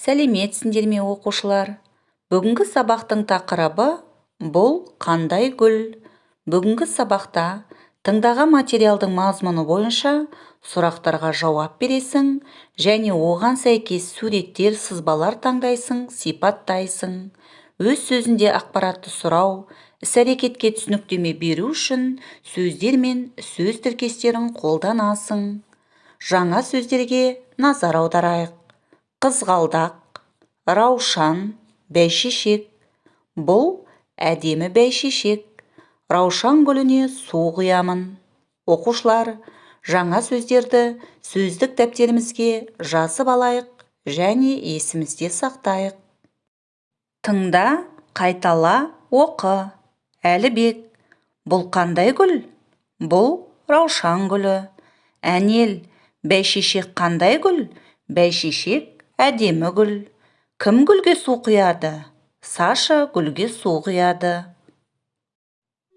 Сәлеметсіңдер ме оқушылар? Бүгінгі сабақтың тақырыбы бұл қандай гүл? Бүгінгі сабақта тыңдаған материалдың мазмұны бойынша сұрақтарға жауап бересің және оған сәйкес суреттер, сызбалар таңдайсың, сипаттайсың. Өз сөзінде ақпаратты сұрау, іс-әрекетке түсініктеме беру үшін сөздер мен сөз тіркестерін қолданасың. Жаңа сөздерге назар аударайық. Қызғалдақ, раушан, бәйшешек. Бұл әдемі бәйшешек. Раушан гүліне су құямын. Оқушылар, жаңа сөздерді сөздік дәптерімізге жазып алайық және есімізде сақтайық. Тыңда, қайтала, оқы. Әлібек, бұл қандай гүл? Бұл раушан гүлі. Әнел, бәйшешек қандай гүл? Бәйшешек әдемі гүл. Кім гүлге су құяды? Саша гүлге су құяды.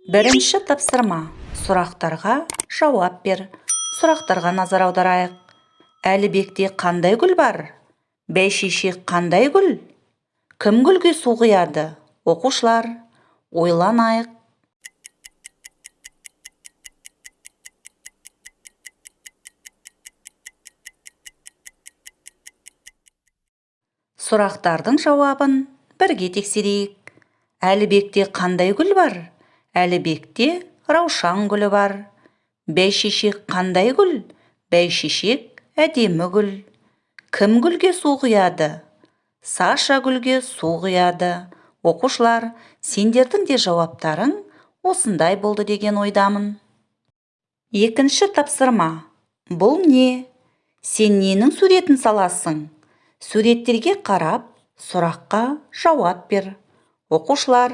Бірінші тапсырма. Сұрақтарға жауап бер. Сұрақтарға назар аударайық. Әлібекте қандай гүл бар? Бәйшешек қандай гүл? Кім гүлге су құяды? Оқушылар, ойланайық. Сұрақтардың жауабын бірге тексерейік. Әлібекте қандай гүл бар? Әлібекте раушан гүлі бар. Бәйшешек қандай гүл? Бәйшешек әдемі гүл. Кім гүлге су құяды? Саша гүлге су құяды. Оқушылар, сендердің де жауаптарың осындай болды деген ойдамын. Екінші тапсырма. Бұл не? Сен ненің суретін саласың? Суреттерге қарап, сұраққа жауап бер. Оқушылар,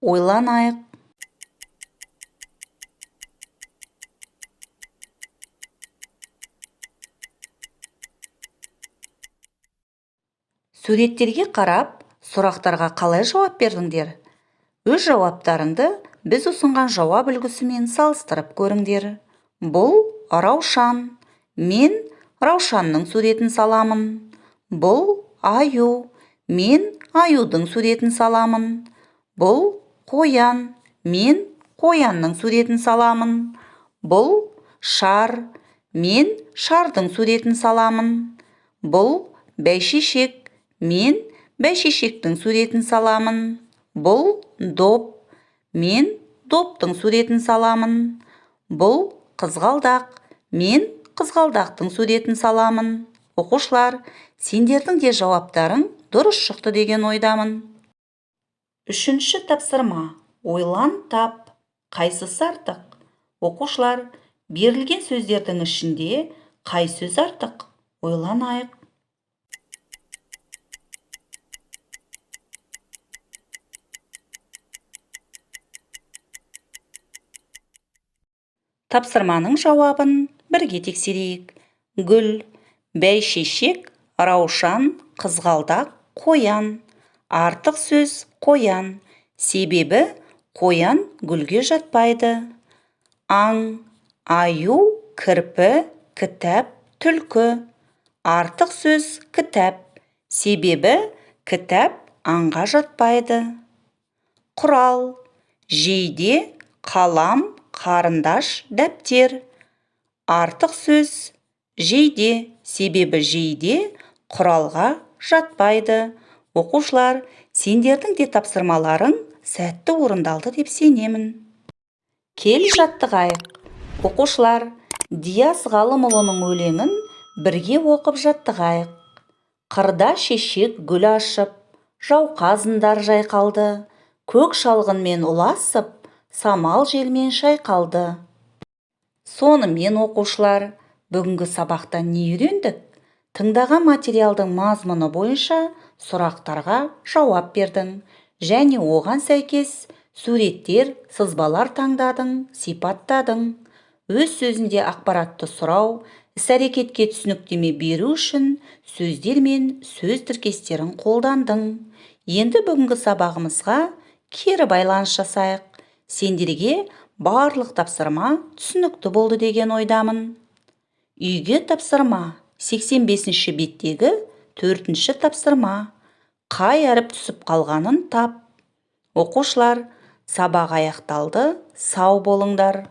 ойланайық. Суреттерге қарап, сұрақтарға қалай жауап бердіңдер? Өз жауаптарыңды біз ұсынған жауап үлгісімен салыстырып көріңдер. Бұл раушан. Мен раушанның суретін саламын. Бұл аю. Мен аюдың суретін саламын. Бұл қоян. Мен қоянның суретін саламын. Бұл шар. Мен шардың суретін саламын. Бұл бәйшешек. Мен бәйшешектің суретін саламын. Бұл доп. Мен доптың суретін саламын. Бұл қызғалдақ. Мен қызғалдақтың суретін саламын. Оқушылар, сендердің де жауаптарың дұрыс шықты деген ойдамын. Үшінші тапсырма. Ойлан тап. Қайсысы артық? Оқушылар, берілген сөздердің ішінде қай сөз артық? Ойланайық. Тапсырманың жауабын бірге тексерейік. Гүл, бәйшешек, раушан, қызғалдақ, қоян. Артық сөз қоян. Себебі қоян гүлге жатпайды. Аң, аю, кірпі, кітап, түлкі. Артық сөз кітап. Себебі кітап аңға жатпайды. Құрал, жейде, қалам, қарындаш, дәптер. Артық сөз жейде. Себебі жейде құралға жатпайды. Оқушылар, сендердің де тапсырмаларың сәтті орындалды деп сенемін. Кел жаттығайық. Оқушылар, Диас Ғалымұлының өлеңін бірге оқып жаттығайық. Қырда шешек гүл ашып, жауқазындар жайқалды. Көк шалғынмен ұласып, самал желмен шайқалды. Сонымен оқушылар, бүгінгі сабақта не үйрендік? Тыңдаған материалдың мазмұны бойынша сұрақтарға жауап бердің және оған сәйкес суреттер, сызбалар таңдадың, сипаттадың. Өз сөзінде ақпаратты сұрау, іс-әрекетке түсініктеме беру үшін сөздер мен сөз тіркестерін қолдандың. Енді бүгінгі сабағымызға кері байланыс жасайық. Сендерге барлық тапсырма түсінікті болды деген ойдамын. Үйге тапсырма 85-ші беттегі Төртінші тапсырма. Қай әріп түсіп қалғанын тап. Оқушылар, сабақ аяқталды. Сау болыңдар.